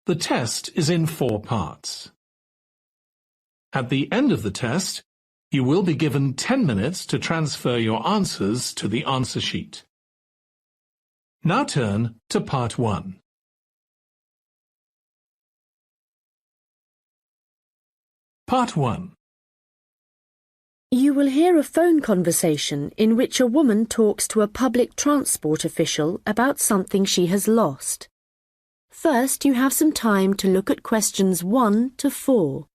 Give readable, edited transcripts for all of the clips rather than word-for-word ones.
The test is in 4 parts. At the end of the test, you will be given 10 minutes to transfer your answers to the answer sheet. Now turn to Part 1. Part 1. You will hear a phone conversation in which a woman talks to a public transport official about something she has lost. First, you have some time to look at questions 1 to 4.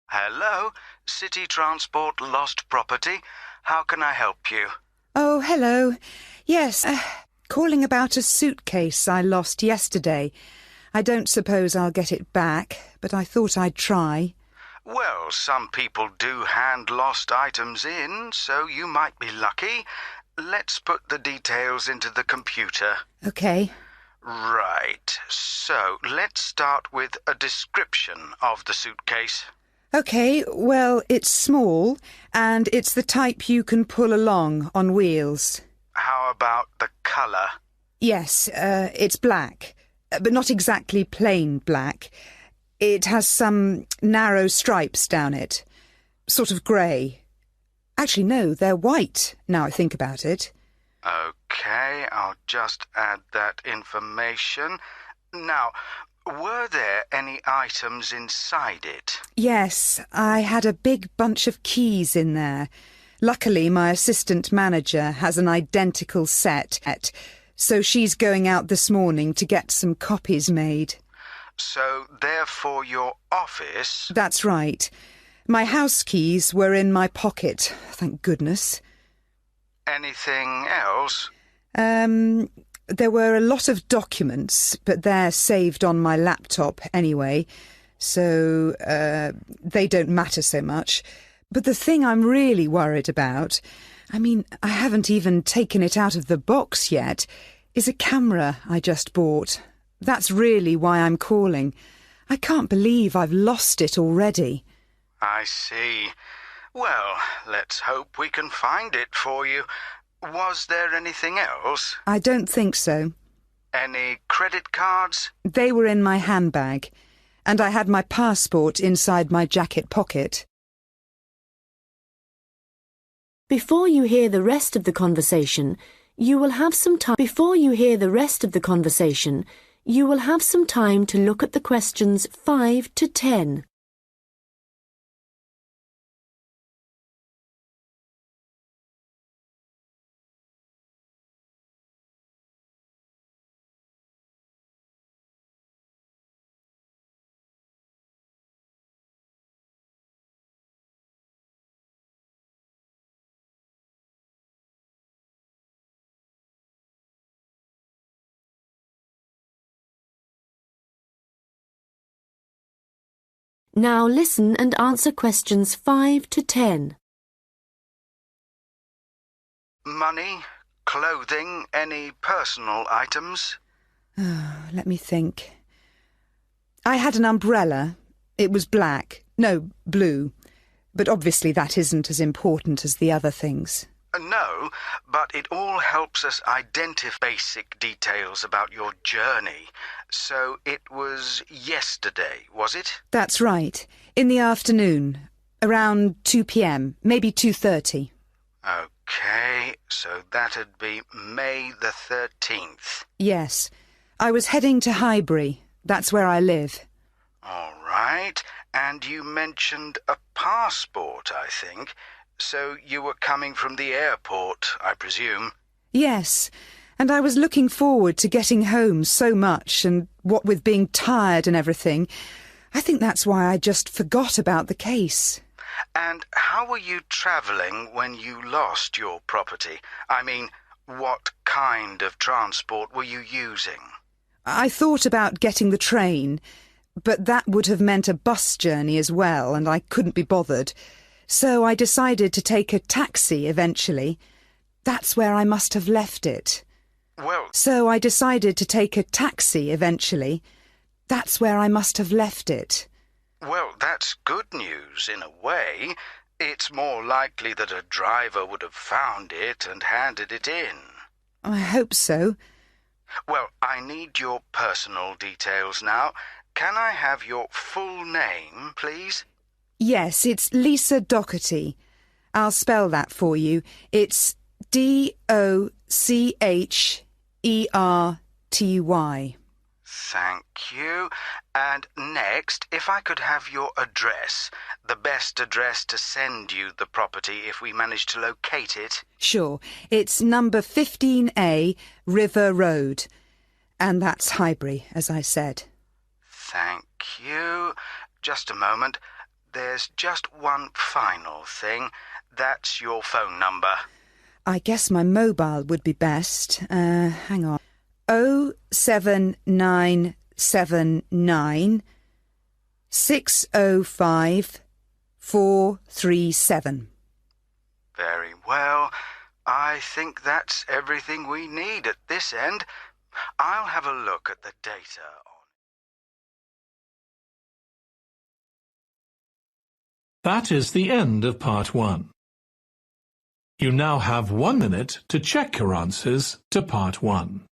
Hello, City Transport Lost Property. How can I help you? Oh, hello. Yes, calling about a suitcase I lost yesterday. I don't suppose I'll get it back, but I thought I'd try. Well, some people do hand lost items in, so you might be lucky. Let's put the details into the computer. OK. Right, so let's start with a description of the suitcase. OK, well, it's small, and it's the type you can pull along on wheels. How about the colour? Yes, it's black, but not exactly plain black. It has some narrow stripes down it, sort of grey. Actually, no, they're white, now I think about it. OK, I'll just add that information. Now, were there any items inside it? Yes, I had a big bunch of keys in there. Luckily, my assistant manager has an identical set, so she's going out this morning to get some copies made. So, therefore, your office... That's right. My house keys were in my pocket, thank goodness. Anything else? There were a lot of documents, but they're saved on my laptop anyway, so they don't matter so much. But the thing I'm really worried about, I haven't even taken it out of the box yet, is a camera I just bought. That's really why I'm calling. I can't believe I've lost it already. I see. Well, let's hope we can find it for you. Was there anything else? I don't think so. Any credit cards? They were in my handbag, and I had my passport inside my jacket pocket. Before you hear the rest of the conversation, you will have some time to look at the questions 5 to 10. Now listen and answer questions 5 to 10. Money, clothing, any personal items? Let me think. I had an umbrella. It was black. No, blue. But obviously that isn't as important as the other things. No, but it all helps us identify basic details about your journey. So it was yesterday, was it? That's right. In the afternoon. Around 2 p.m, maybe 2:30. OK, so that'd be May the 13th. Yes. I was heading to Highbury. That's where I live. All right. And you mentioned a passport, I think. So you were coming from the airport, I presume? Yes, and I was looking forward to getting home so much, and what with being tired and everything, I think that's why I just forgot about the case. And how were you travelling when you lost your property? What kind of transport were you using? I thought about getting the train, but that would have meant a bus journey as well, and I couldn't be bothered. So I decided to take a taxi eventually. That's where I must have left it. Well, So I decided to take a taxi eventually. That's where I must have left it. well, that's good news in a way. It's more likely that a driver would have found it and handed it in. I hope so. Well, I need your personal details now. Can I have your full name, please? Yes, it's Lisa Docherty. I'll spell that for you. It's Docherty. Thank you. And next, if I could have your address, the best address to send you the property if we manage to locate it. Sure, it's number 15A, River Road. And that's Highbury, as I said. Thank you. Just a moment. There's just one final thing. That's your phone number. I guess my mobile would be best. Hang on. 07979 605 437. Very well. I think that's everything we need at this end. I'll have a look at the data on... That is the end of part 1. You now have 1 minute to check your answers to part 1.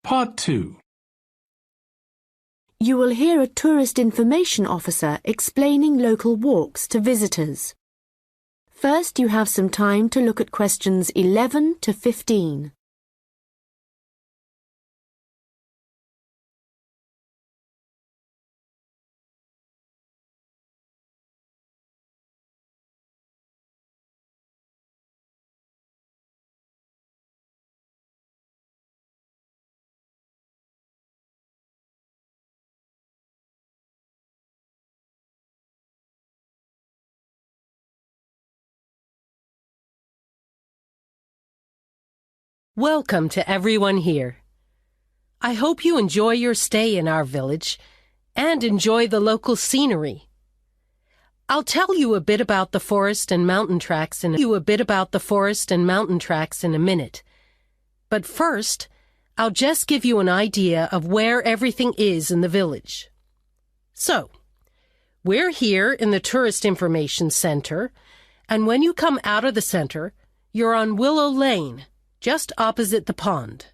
Part 2. You will hear a tourist information officer explaining local walks to visitors. First, you have some time to look at questions 11 to 15. Welcome to everyone here. I hope you enjoy your stay in our village and enjoy the local scenery. I'll tell you a bit about the forest and mountain tracks in a minute. But first, I'll just give you an idea of where everything is in the village. So, we're here in the Tourist Information Center, and when you come out of the center, you're on Willow Lane, just opposite the pond.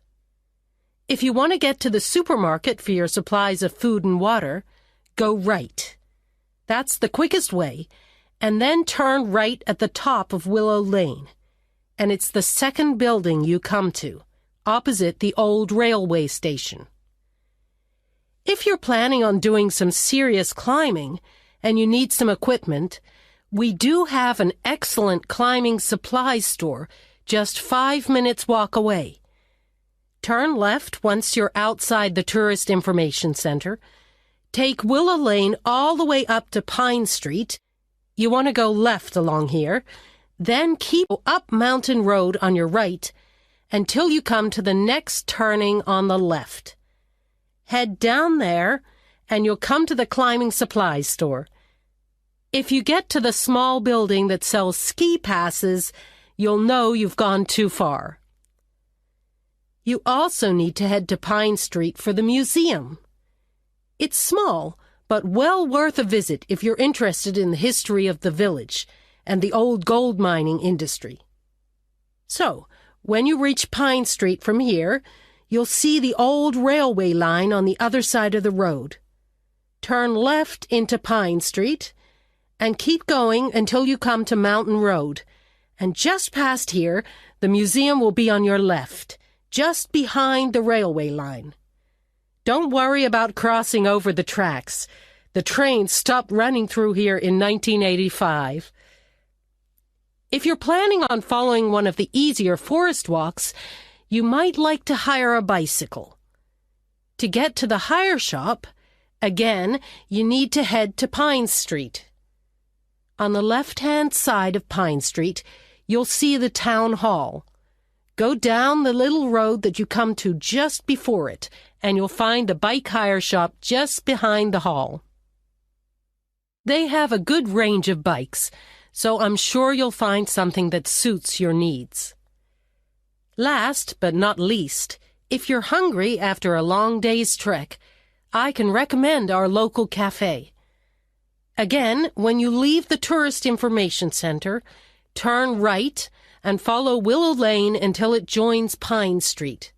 If you want to get to the supermarket for your supplies of food and water, go right. That's the quickest way, and then turn right at the top of Willow Lane. And it's the second building you come to, opposite the old railway station. If you're planning on doing some serious climbing and you need some equipment, we do have an excellent climbing supplies store just 5 minutes walk away. Turn left once you're outside the Tourist Information Center. Take Willow Lane all the way up to Pine Street. You want to go left along here. Then keep up Mountain Road on your right until you come to the next turning on the left. Head down there and you'll come to the climbing supplies store. If you get to the small building that sells ski passes, you'll know you've gone too far. You also need to head to Pine Street for the museum. It's small, but well worth a visit if you're interested in the history of the village and the old gold mining industry. So, when you reach Pine Street from here, you'll see the old railway line on the other side of the road. Turn left into Pine Street and keep going until you come to Mountain Road. And just past here, the museum will be on your left, just behind the railway line. Don't worry about crossing over the tracks. The train stopped running through here in 1985. If you're planning on following one of the easier forest walks, you might like to hire a bicycle. To get to the hire shop, again, you need to head to Pine Street. On the left-hand side of Pine Street, you'll see the town hall. Go down the little road that you come to just before it, and you'll find a bike hire shop just behind the hall. They have a good range of bikes, so I'm sure you'll find something that suits your needs. Last but not least, if you're hungry after a long day's trek, I can recommend our local cafe. Again, when you leave the Tourist Information Center, turn right and follow Willow Lane until it joins Pine Street.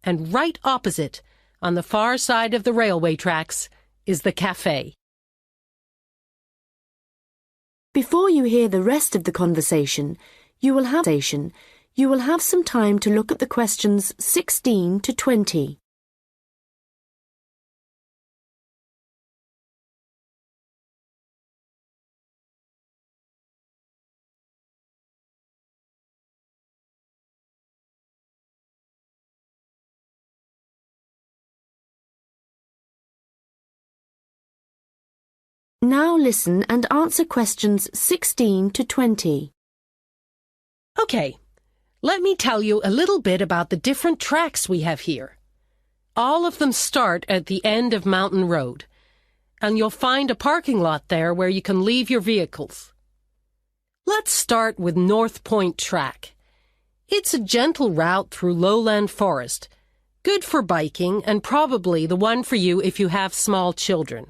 And right opposite, on the far side of the railway tracks, is the cafe. Before you hear the rest of the conversation, you will have some time to look at the questions 16 to 20. Now listen and answer questions 16 to 20. Okay, let me tell you a little bit about the different tracks we have here. All of them start at the end of Mountain Road, and you'll find a parking lot there where you can leave your vehicles. Let's start with North Point Track. It's a gentle route through lowland forest, good for biking and probably the one for you if you have small children.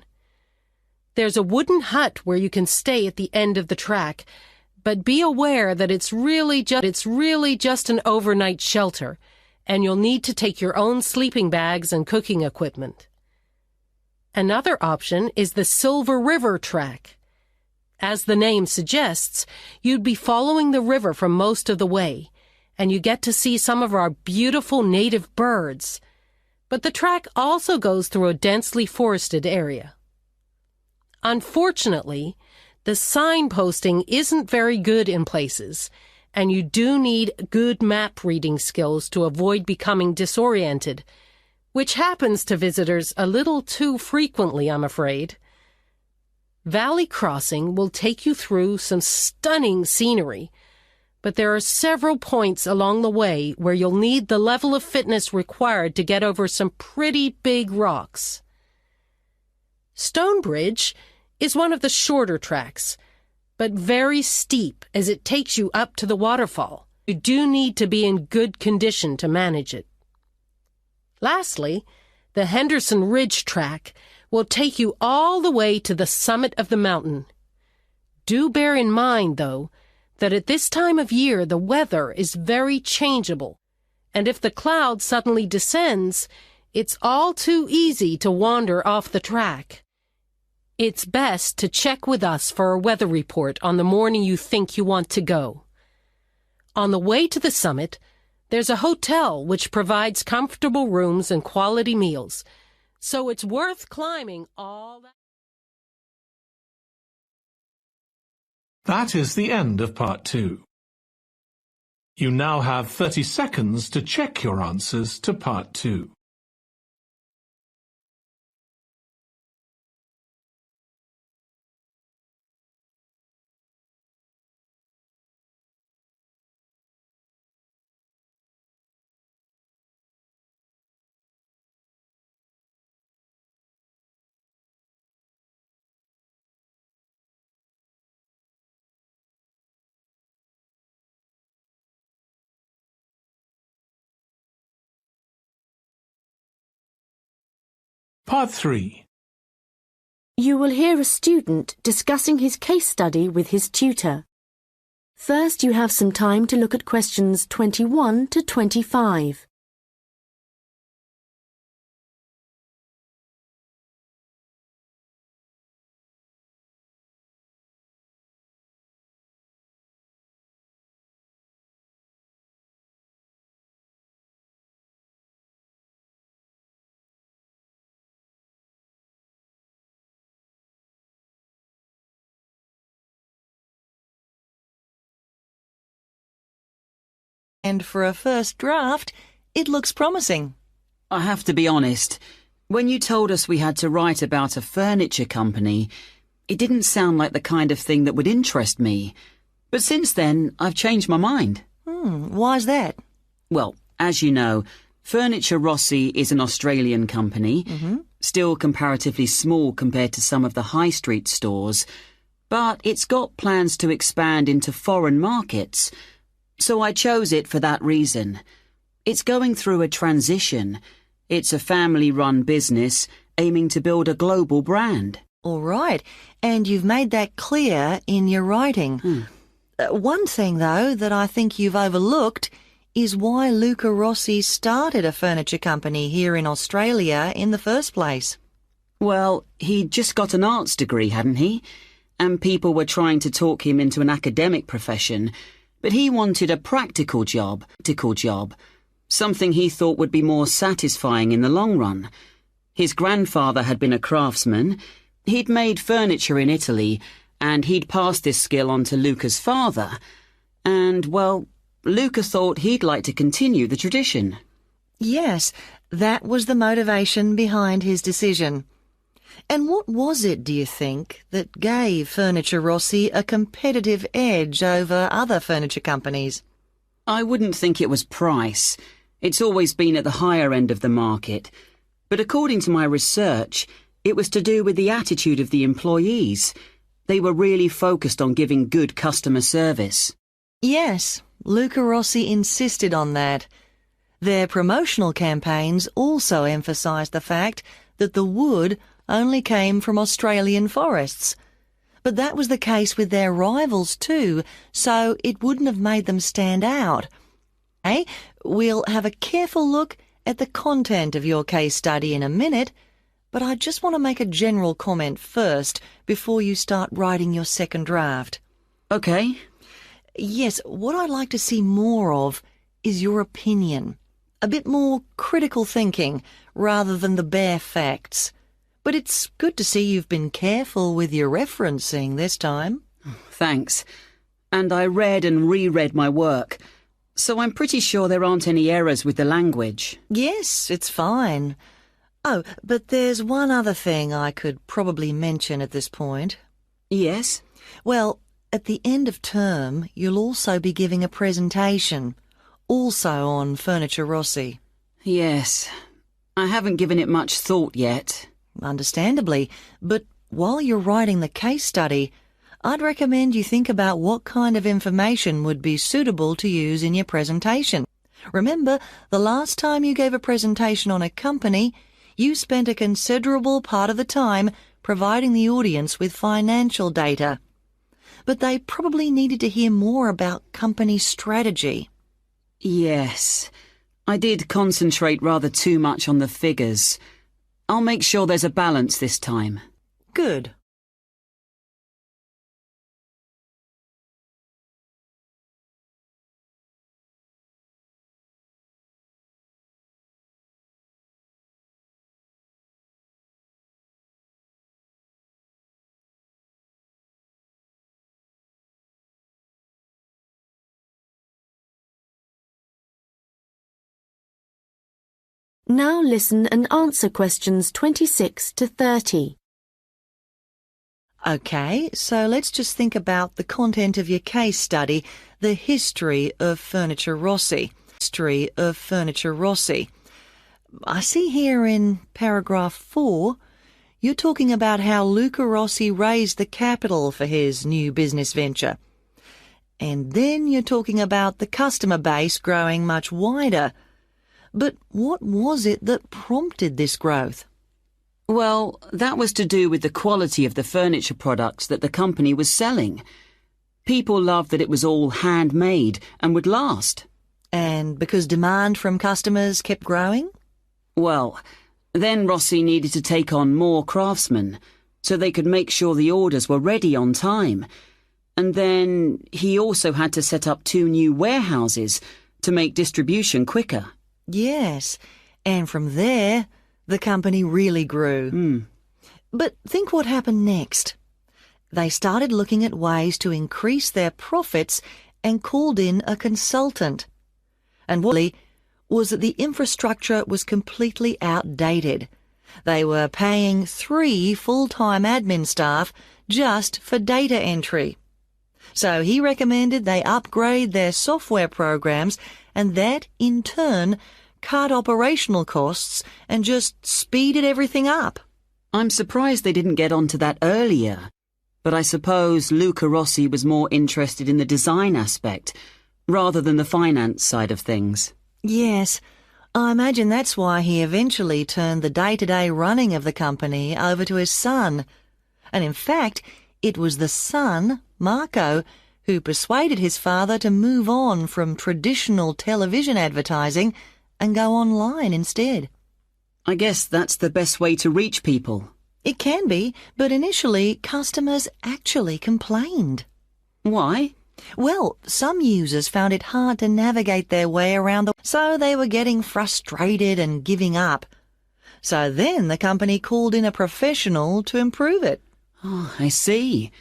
There's a wooden hut where you can stay at the end of the track, but be aware that it's really just an overnight shelter, and you'll need to take your own sleeping bags and cooking equipment. Another option is the Silver River Track. As the name suggests, you'd be following the river for most of the way, and you get to see some of our beautiful native birds. But the track also goes through a densely forested area. Unfortunately, the signposting isn't very good in places, and you do need good map reading skills to avoid becoming disoriented, which happens to visitors a little too frequently, I'm afraid. Valley Crossing will take you through some stunning scenery, but there are several points along the way where you'll need the level of fitness required to get over some pretty big rocks. Stonebridge is one of the shorter tracks, but very steep as it takes you up to the waterfall. You do need to be in good condition to manage it. Lastly, the Henderson Ridge track will take you all the way to the summit of the mountain. Do bear in mind, though, that at this time of year the weather is very changeable, and if the cloud suddenly descends, it's all too easy to wander off the track. It's best to check with us for a weather report on the morning you think you want to go. On the way to the summit, there's a hotel which provides comfortable rooms and quality meals, so it's worth climbing all that. That is the end of part 2. You now have 30 seconds to check your answers to part 2. Part 3. You will hear a student discussing his case study with his tutor. First, you have some time to look at questions 21 to 25. And for a first draft, it looks promising. I have to be honest. When you told us we had to write about a furniture company, it didn't sound like the kind of thing that would interest me. But since then, I've changed my mind. Why's that? Well, as you know, Furniture Rossi is an Australian company, still comparatively small compared to some of the high street stores, but it's got plans to expand into foreign markets. So I chose it for that reason. It's going through a transition. It's a family-run business aiming to build a global brand. All right, and you've made that clear in your writing. One thing, though, that I think you've overlooked is why Luca Rossi started a furniture company here in Australia in the first place. Well, he'd just got an arts degree, hadn't he? And people were trying to talk him into an academic profession, but he wanted a practical job, something he thought would be more satisfying in the long run. His grandfather had been a craftsman. He'd made furniture in Italy, and he'd passed this skill on to Luca's father. And, well, Luca thought he'd like to continue the tradition. Yes, that was the motivation behind his decision. And what was it, do you think, that gave Furniture Rossi a competitive edge over other furniture companies? I wouldn't think it was price. It's always been at the higher end of the market. But according to my research, it was to do with the attitude of the employees. They were really focused on giving good customer service. Yes, Luca Rossi insisted on that. Their promotional campaigns also emphasised the fact that the wood only came from Australian forests. But that was the case with their rivals too, so it wouldn't have made them stand out. We'll have a careful look at the content of your case study in a minute, but I just want to make a general comment first before you start writing your second draft. OK. Yes, what I'd like to see more of is your opinion. A bit more critical thinking rather than the bare facts. But it's good to see you've been careful with your referencing this time. Thanks. And I read and reread my work, so I'm pretty sure there aren't any errors with the language. Yes, it's fine. Oh, but there's one other thing I could probably mention at this point. Yes? Well, at the end of term, you'll also be giving a presentation, also on Furniture Rossi. Yes. I haven't given it much thought yet. Understandably, but while you're writing the case study, I'd recommend you think about what kind of information would be suitable to use in your presentation. Remember, the last time you gave a presentation on a company, you spent a considerable part of the time providing the audience with financial data. But they probably needed to hear more about company strategy. Yes, I did concentrate rather too much on the figures. I'll make sure there's a balance this time. Good. Now listen and answer questions 26 to 30. OK, so let's just think about the content of your case study, the history of Furniture Rossi. I see here in paragraph 4, you're talking about how Luca Rossi raised the capital for his new business venture. And then you're talking about the customer base growing much wider. But what was it that prompted this growth? Well, that was to do with the quality of the furniture products that the company was selling. People loved that it was all handmade and would last. And because demand from customers kept growing? Well, then Rossi needed to take on more craftsmen, so they could make sure the orders were ready on time. And then he also had to set up 2 new warehouses to make distribution quicker. Yes, and from there, the company really grew. But think what happened next. They started looking at ways to increase their profits and called in a consultant. And what was that the infrastructure was completely outdated. They were paying 3 full-time admin staff just for data entry. So he recommended they upgrade their software programs, and that, in turn, cut operational costs and just speeded everything up. I'm surprised they didn't get onto that earlier. But I suppose Luca Rossi was more interested in the design aspect, rather than the finance side of things. Yes, I imagine that's why he eventually turned the day-to-day running of the company over to his son. And in fact, it was the son, Marco, who persuaded his father to move on from traditional television advertising and go online instead. I guess that's the best way to reach people. It can be, but initially customers actually complained. Why? Well, some users found it hard to navigate their way around so they were getting frustrated and giving up. So then the company called in a professional to improve it. Oh, I see.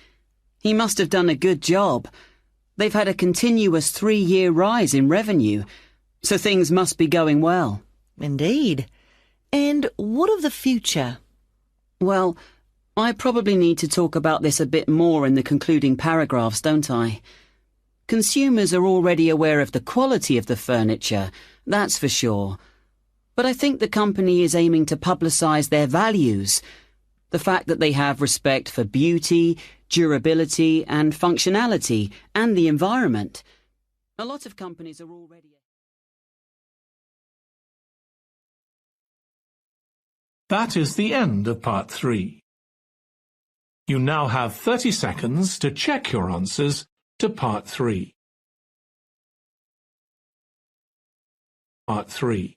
He must have done a good job. They've had a continuous 3-year rise in revenue, so things must be going well. Indeed. And what of the future? Well, I probably need to talk about this a bit more in the concluding paragraphs, don't I? Consumers are already aware of the quality of the furniture, that's for sure. But I think the company is aiming to publicise their values. The fact that they have respect for beauty, durability and functionality, and the environment. A lot of companies are already... That is the end of part 3. You now have 30 seconds to check your answers to part 3. Part 3.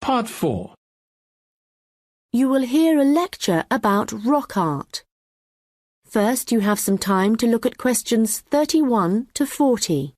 Part 4. You will hear a lecture about rock art. First, you have some time to look at questions 31 to 40.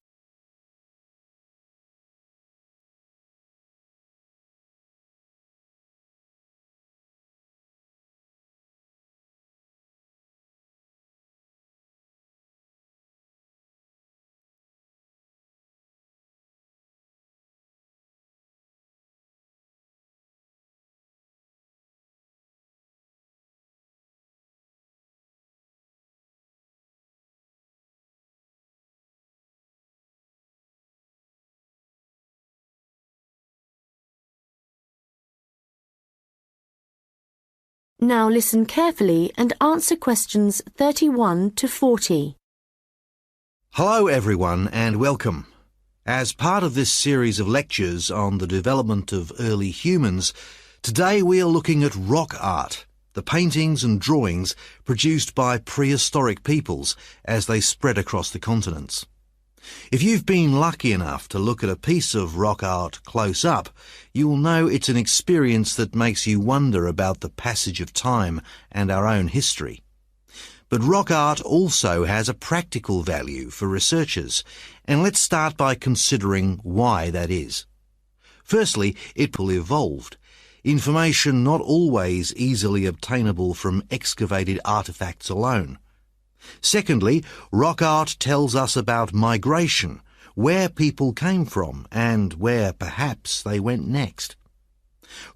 Now listen carefully and answer questions 31 to 40. Hello everyone and welcome. As part of this series of lectures on the development of early humans, today we are looking at rock art, the paintings and drawings produced by prehistoric peoples as they spread across the continents. If you've been lucky enough to look at a piece of rock art close up, you will know it's an experience that makes you wonder about the passage of time and our own history. But rock art also has a practical value for researchers, and let's start by considering why that is. Firstly, it evolved. Information not always easily obtainable from excavated artefacts alone. Secondly, rock art tells us about migration, where people came from and where perhaps they went next.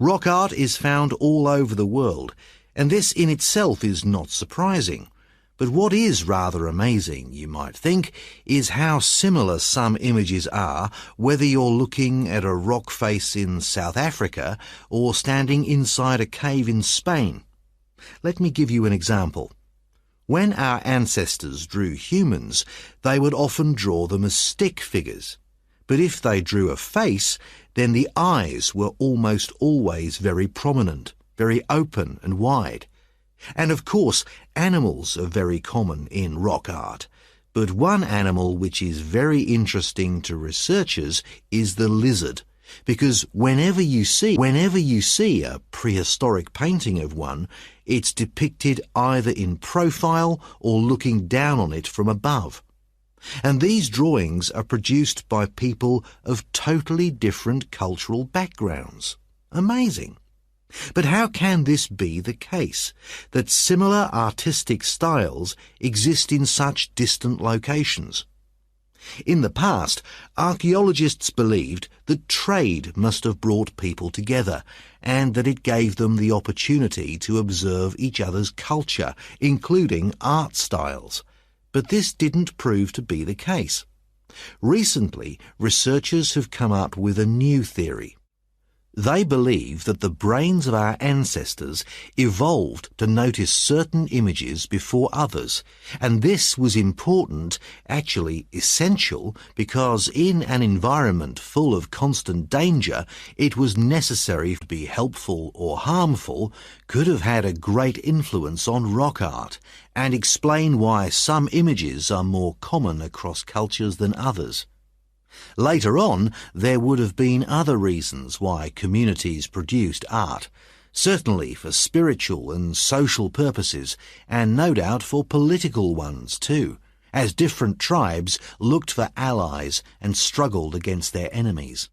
Rock art is found all over the world, and this in itself is not surprising. But what is rather amazing, you might think, is how similar some images are, whether you're looking at a rock face in South Africa or standing inside a cave in Spain. Let me give you an example. When our ancestors drew humans, they would often draw them as stick figures. But if they drew a face, then the eyes were almost always very prominent, very open and wide. And of course, animals are very common in rock art. But one animal which is very interesting to researchers is the lizard. because whenever you see a prehistoric painting of one, it's depicted either in profile or looking down on it from above. And these drawings are produced by people of totally different cultural backgrounds. Amazing. But how can this be the case, that similar artistic styles exist in such distant locations? In the past, archaeologists believed that trade must have brought people together, and that it gave them the opportunity to observe each other's culture, including art styles. But this didn't prove to be the case. Recently, researchers have come up with a new theory. They believe that the brains of our ancestors evolved to notice certain images before others, and this was important, actually essential, because in an environment full of constant danger, it was necessary to be helpful or harmful, could have had a great influence on rock art, and explain why some images are more common across cultures than others. Later on, there would have been other reasons why communities produced art, certainly for spiritual and social purposes, and no doubt for political ones too, as different tribes looked for allies and struggled against their enemies.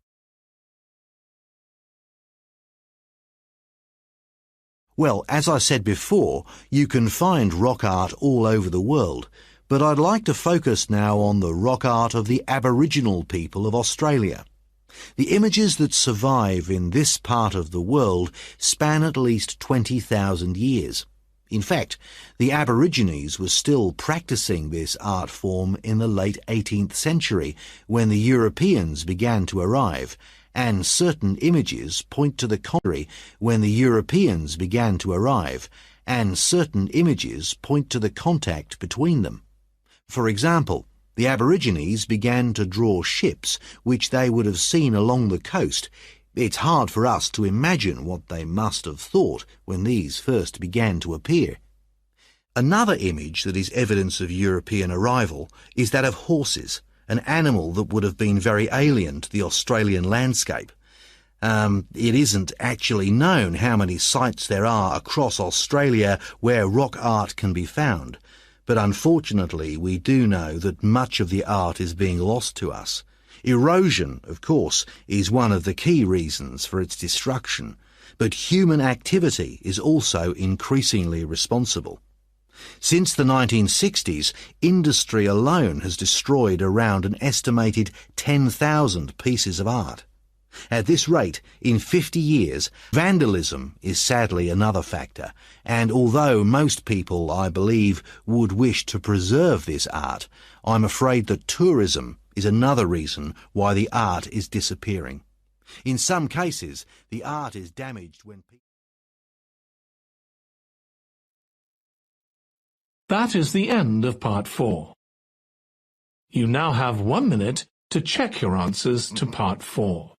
Well, as I said before, you can find rock art all over the world, but I'd like to focus now on the rock art of the Aboriginal people of Australia. The images that survive in this part of the world span at least 20,000 years. In fact, the Aborigines were still practicing this art form in the late 18th century when the Europeans began to arrive, and certain images point to the contrary when the Europeans began to arrive, and certain images point to the contact between them. For example, the Aborigines began to draw ships which they would have seen along the coast. It's hard for us to imagine what they must have thought when these first began to appear. Another image that is evidence of European arrival is that of horses, an animal that would have been very alien to the Australian landscape. It isn't actually known how many sites there are across Australia where rock art can be found, but unfortunately we do know that much of the art is being lost to us. Erosion, of course, is one of the key reasons for its destruction, but human activity is also increasingly responsible. Since the 1960s, industry alone has destroyed around an estimated 10,000 pieces of art. At this rate, in 50 years, vandalism is sadly another factor, and although most people, I believe, would wish to preserve this art, I'm afraid that tourism is another reason why the art is disappearing. In some cases, the art is damaged when people... That is the end of part 4. You now have 1 minute to check your answers to part 4.